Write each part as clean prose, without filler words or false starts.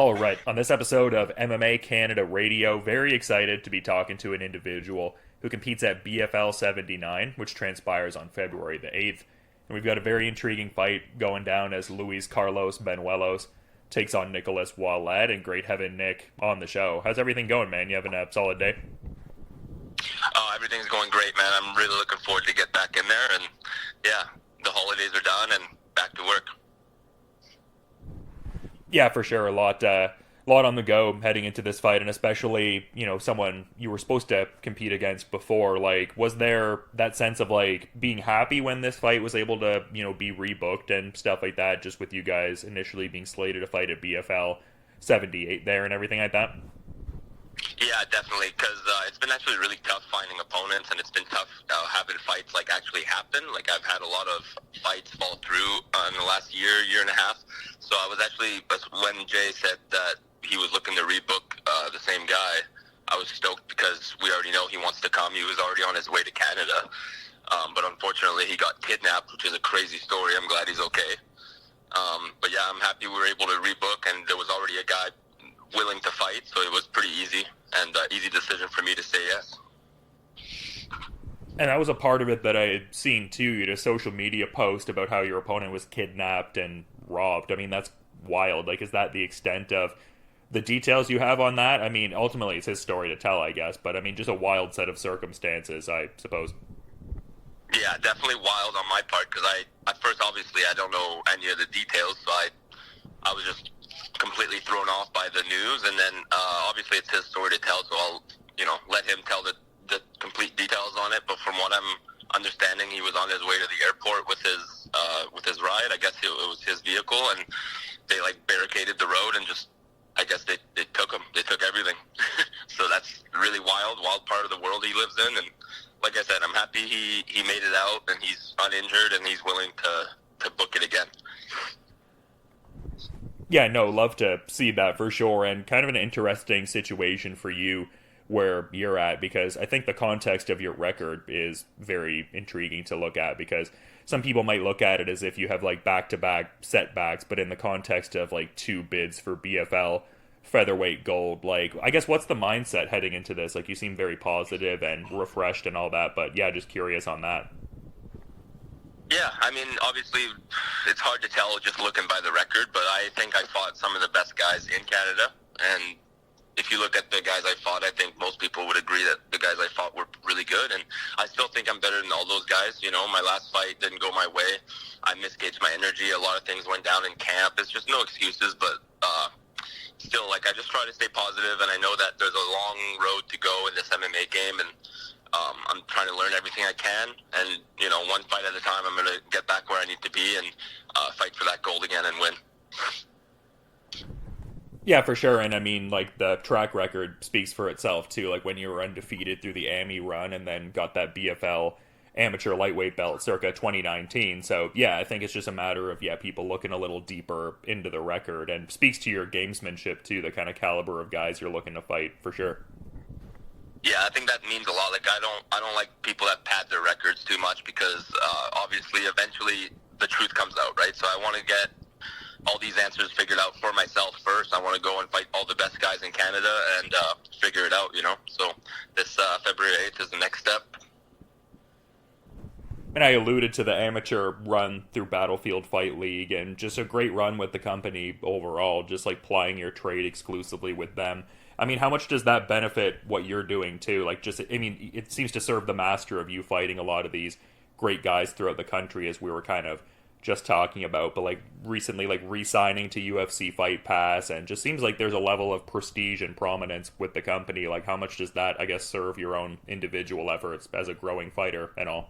All right, on this episode of MMA Canada Radio, very excited to be talking to an individual who competes at BFL 79, which transpires on February the 8th. And we've got a very intriguing fight going down as Luis Carlos Bañuelos takes on Nicolas Ouellet. And great having Nick on the show. How's everything going, man? You having a solid day? Everything's going great, man. I'm really looking forward to get back in there. And yeah, the holidays are done and back to work. Yeah, for sure. A lot on the go heading into this fight, and especially, someone you were supposed to compete against before. Like, was there that sense of like being happy when this fight was able to, be rebooked and stuff like that, just with you guys initially being slated to fight at BFL 78 there and everything like that? Yeah, definitely, because it's been actually really tough finding opponents, and it's been tough having fights like actually happen. Like, I've had a lot of fights fall through in the last year and a half. So I was actually, when Jay said that he was looking to rebook the same guy, I was stoked because we already know he wants to come. He was already on his way to Canada. But unfortunately, he got kidnapped, which is a crazy story. I'm glad he's okay. But yeah, I'm happy we were able to rebook, and there was already a guy willing to fight, so it was pretty easy and easy decision for me to say yes. And that was a part of it that I had seen too. You had a social media post about how your opponent was kidnapped and robbed. I mean, that's wild. Like, is that the extent of the details you have on that? I mean, ultimately it's his story to tell, I guess, but I mean, just a wild set of circumstances, I suppose. Yeah, definitely wild on my part, because at first, obviously, I don't know any of the details, so I was just completely thrown off by the news, and then obviously it's his story to tell, so I'll let him tell the complete details on it. But from what I'm understanding, he was on his way to the airport with his ride. I guess it was his vehicle, and they like barricaded the road and just, I guess they took him. They took everything. So that's really wild part of the world he lives in. And like I said, I'm happy he made it out and he's uninjured and he's willing to book it again. Yeah, no, love to see that for sure, and kind of an interesting situation for you where you're at, because I think the context of your record is very intriguing to look at, because some people might look at it as if you have like back-to-back setbacks, but in the context of like two bids for BFL featherweight gold, like, I guess what's the mindset heading into this? Like, you seem very positive and refreshed and all that, but yeah, just curious on that. Yeah, I mean, obviously, it's hard to tell just looking by the record, but I think I fought some of the best guys in Canada, and if you look at the guys I fought, I think most people would agree that the guys I fought were really good, and I still think I'm better than all those guys. My last fight didn't go my way. I misgauged my energy. A lot of things went down in camp. It's just no excuses, but still, like, I just try to stay positive, and I know that there's a long road to go in this MMA game, and I'm trying to learn everything I can, and one fight at a time, I'm going to get back where I need to be and fight for that gold again and win. Yeah, for sure, and I mean, like, the track record speaks for itself too. Like, when you were undefeated through the AMI run and then got that BFL amateur lightweight belt circa 2019. So yeah, I think it's just a matter of people looking a little deeper into the record, and speaks to your gamesmanship too, the kind of caliber of guys you're looking to fight for sure. Yeah, I think that means a lot. Like, I don't like people that pad their records too much, because obviously eventually the truth comes out, right? So I want to get all these answers figured out for myself first. I want to go and fight all the best guys in Canada and figure it out, So this February 8th is the next step. And I alluded to the amateur run through Battlefield Fight League, and just a great run with the company overall, just like plying your trade exclusively with them. I mean, how much does that benefit what you're doing too? Like, it seems to serve the master of you fighting a lot of these great guys throughout the country, as we were kind of just talking about, but like recently, like re-signing to UFC Fight Pass, and just seems like there's a level of prestige and prominence with the company. Like, how much does that, I guess, serve your own individual efforts as a growing fighter and all?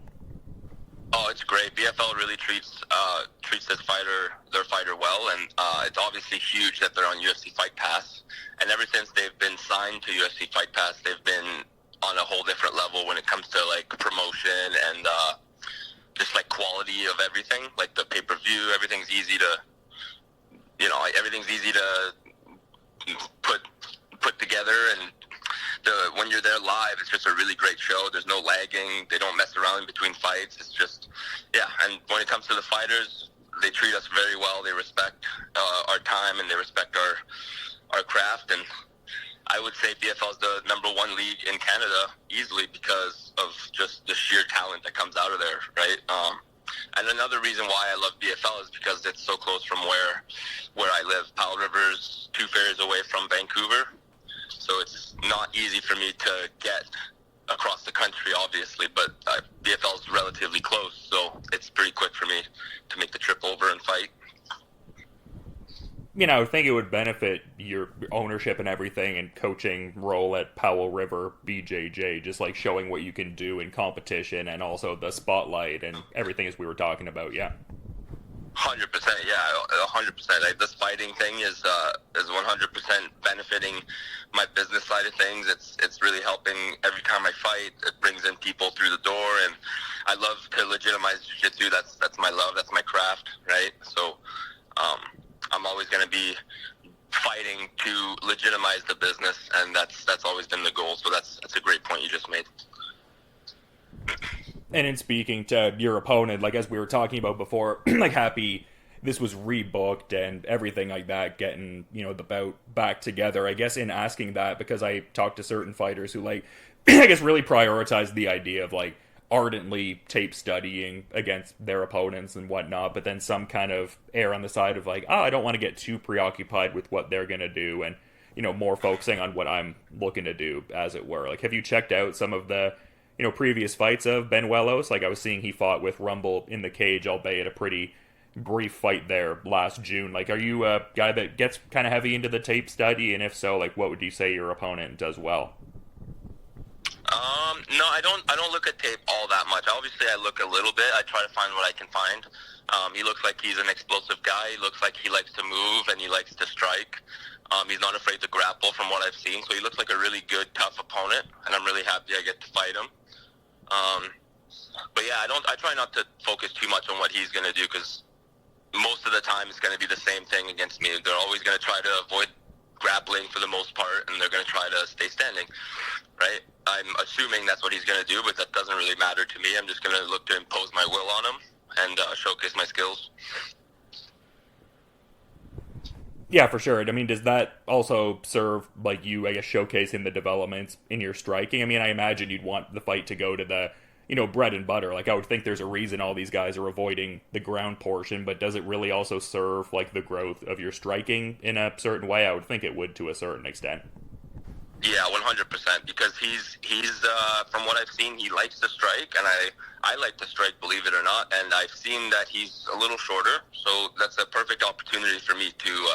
Oh, it's great. BFL really treats their fighter well, and it's obviously huge that they're on UFC Fight Pass. And ever since they've been signed to UFC Fight Pass, they've been on a whole different level when it comes to like promotion and just like quality of everything. Like the pay-per-view, everything's easy to put together, and when you're there live, it's just a really great show. There's no lagging. They don't mess around in between fights. It's just, and when it comes to the fighters, they treat us very well. They respect our time, and they respect craft, and I would say BFL is the number one league in Canada easily because of just the sheer talent that comes out of there, right? And another reason why I love BFL is because it's so close from where I live. Powell River's 2 ferries away from Vancouver, so it's not easy for me to get across the country, obviously, but BFL is relatively close, so it's pretty quick for me to make the trip over and fight. You know, I think it would benefit your ownership and everything and coaching role at Powell River BJJ, just like showing what you can do in competition and also the spotlight and everything as we were talking about, yeah. 100%, yeah, 100%. Like, this fighting thing is 100% benefiting my business side of things. It's really helping every time I fight. It brings in people through the door, and I love to legitimize jiu-jitsu. That's my love. That's my craft, right? So, I'm always going to be fighting to legitimize the business, and that's always been the goal. So that's a great point you just made. And in speaking to your opponent, like as we were talking about before, like happy this was rebooked and everything like that, getting, you know, the bout back together. I guess in asking that, because I talked to certain fighters who, like, I guess really prioritize the idea of, like, ardently tape studying against their opponents and whatnot, but then some kind of err on the side of, like, I don't want to get too preoccupied with what they're going to do and, you know, more focusing on what I'm looking to do, as it were. Like, have you checked out some of the, you know, previous fights of Bañuelos? Like, I was seeing he fought with Rumble in the cage, albeit a pretty brief fight there last June. Like, are you a guy that gets kind of heavy into the tape study? And if so, like, what would you say your opponent does well? No, I don't look at tape all that much. Obviously, I look a little bit. I try to find what I can find. He looks like he's an explosive guy. He looks like he likes to move and he likes to strike. He's not afraid to grapple from what I've seen. So he looks like a really good, tough opponent, and I'm really happy I get to fight him. But yeah, I try not to focus too much on what he's going to do, because most of the time it's going to be the same thing against me. They're always going to try to avoid grappling for the most part, and they're going to try to stay standing, right? I'm assuming that's what he's going to do, but that doesn't really matter to me. I'm just going to look to impose my will on him and showcase my skills. Yeah, for sure. I mean, does that also serve, like, you, I guess, showcasing the developments in your striking? I mean, I imagine you'd want the fight to go to the, you know, bread and butter. Like, I would think there's a reason all these guys are avoiding the ground portion, but does it really also serve, like, the growth of your striking in a certain way? I would think it would to a certain extent. Yeah, 100%, because he's from what I've seen, he likes to strike, and I like to strike, believe it or not, and I've seen that he's a little shorter, so that's a perfect opportunity for me to,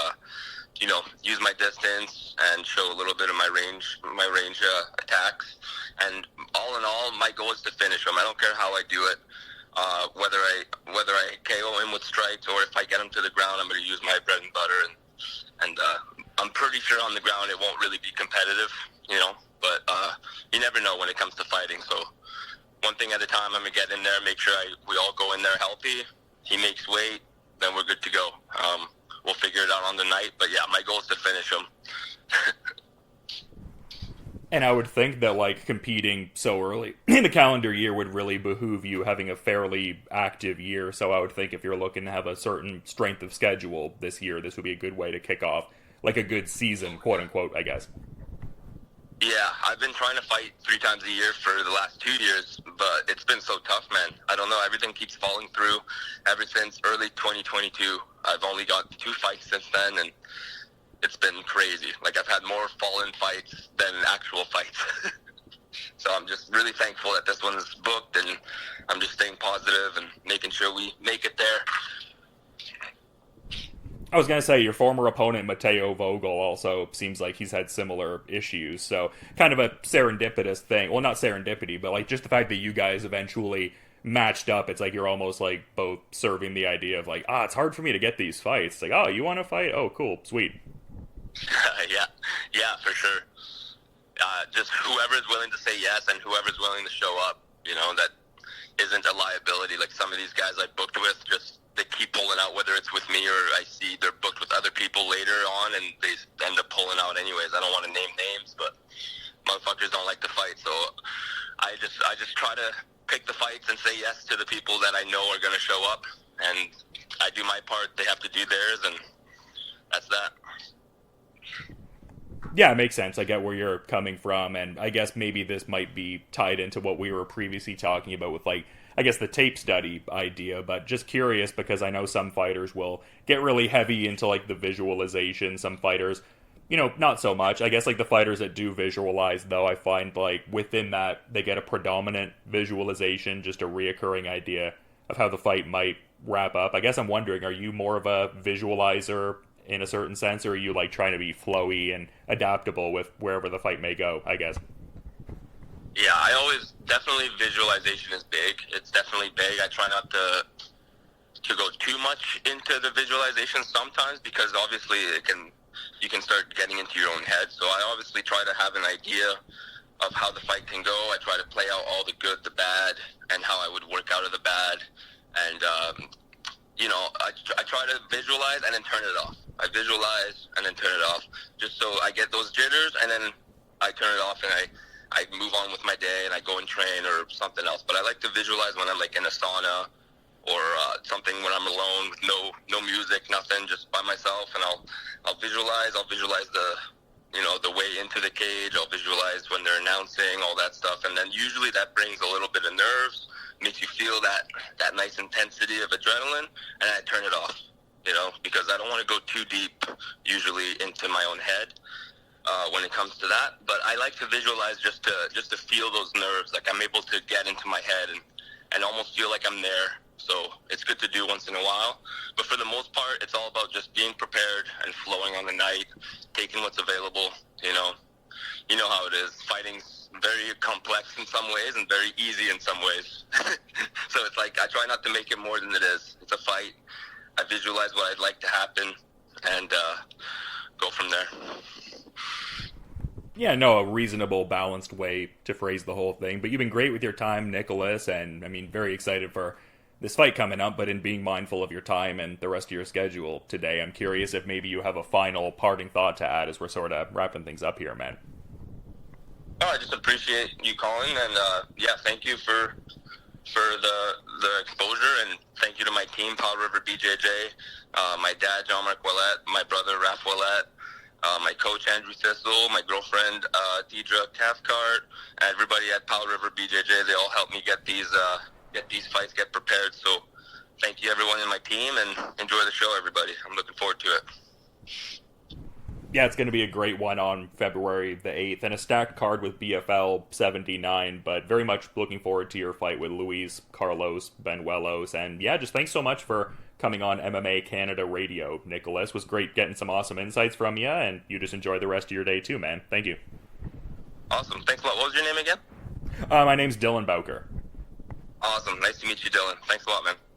you know, use my distance and show a little bit of my range attacks, and all in all, my goal is to finish him. I don't care how I do it, whether I KO him with strikes or if I get him to the ground, I'm going to use my bread and butter, and I'm pretty sure on the ground it won't really be competitive, you know, but you never know when it comes to fighting. So one thing at a time, I'm going to get in there, make sure we all go in there healthy. He makes weight, then we're good to go. We'll figure it out on the night, but yeah, my goal is to finish him. And I would think that, like, competing so early in the calendar year would really behoove you having a fairly active year. So I would think if you're looking to have a certain strength of schedule this year, this would be a good way to kick off, like, a good season, quote unquote, I guess. Yeah, I've been trying to fight 3 times a year for the last 2 years, but it's been so tough, man. I don't know, everything keeps falling through ever since early 2022. I've only got 2 fights since then, and it's been crazy. Like, I've had more fallen fights than actual fights. So I'm just really thankful that this one's booked, and I'm just staying positive and making sure we make it there. I was going to say, your former opponent, Mateo Vogel, also seems like he's had similar issues. So kind of a serendipitous thing. Well, not serendipity, but, like, just the fact that you guys eventually matched up. It's like you're almost, like, both serving the idea of, like, it's hard for me to get these fights. It's like, you want to fight? Oh, cool, sweet. Yeah, for sure. Just whoever's willing to say yes and whoever's willing to show up, you know, that isn't a liability. Like, some of these guys I booked with, just they keep pulling out, whether it's with me or I see they're booked with other people later on, and they end up pulling out anyways. I don't want to name names, but motherfuckers don't like to fight, so I just try to pick the fights and say yes to the people that I know are going to show up, and I do my part. They have to do theirs, and that's that. Yeah, it makes sense. I get where you're coming from, and I guess maybe this might be tied into what we were previously talking about with, like, I guess the tape study idea, but just curious because I know some fighters will get really heavy into, like, the visualization. Some fighters, not so much. I guess, like, the fighters that do visualize, though, I find, like, within that, they get a predominant visualization, just a reoccurring idea of how the fight might wrap up. I guess I'm wondering, are you more of a visualizer in a certain sense, or are you like trying to be flowy and adaptable with wherever the fight may go, I guess? Yeah, I always, definitely visualization is big. It's definitely big. I try not to go too much into the visualization sometimes, because obviously you can start getting into your own head. So I obviously try to have an idea of how the fight can go. I try to play out all the good, the bad, and how I would work out of the bad. And, I try to visualize and then turn it off. I visualize and then turn it off, just so I get those jitters, and then I turn it off and I move on with my day and I go and train or something else. But I like to visualize when I'm like in a sauna or something, when I'm alone with no music, nothing, just by myself, and I'll visualize the way into the cage. I'll visualize when they're announcing, all that stuff, and then usually that brings a little bit of nerves, makes you feel that nice intensity of adrenaline, and I turn it off, because I don't want to go too deep usually into my own head when it comes to that. But I like to visualize just to feel those nerves, like I'm able to get into my head and almost feel like I'm there. So it's good to do once in a while. But for the most part, it's all about just being prepared and flowing on the night, taking what's available. You know how it is. Fighting's very complex in some ways and very easy in some ways. So it's like I try not to make it more than it is. It's a fight. I visualize what I'd like to happen and go from there. Yeah, no, a reasonable, balanced way to phrase the whole thing. But you've been great with your time, Nicolas, and very excited for this fight coming up, but in being mindful of your time and the rest of your schedule today, I'm curious if maybe you have a final parting thought to add as we're sort of wrapping things up here, man. Oh, I just appreciate you calling, and thank you for the exposure, and thank you to my team, Powell River BJJ, my dad, Jean-Marc Ouellet, my brother, Raph Ouellet, my coach, Andrew Sissel, my girlfriend, Deidre Cathcart, and everybody at Powell River BJJ. They all helped me get these fights, get prepared. So thank you, everyone in my team, and enjoy the show, everybody. I'm looking forward to it. Yeah, it's going to be a great one on February the 8th, and a stacked card with BFL 79, but very much looking forward to your fight with Luis Carlos Bañuelos. And yeah, just thanks so much for coming on MMA Canada Radio, Nicolas. It was great getting some awesome insights from you, and you just enjoy the rest of your day too, man. Thank you. Awesome. Thanks a lot. What was your name again? My name's Dylan Bowker. Awesome. Nice to meet you, Dylan. Thanks a lot, man.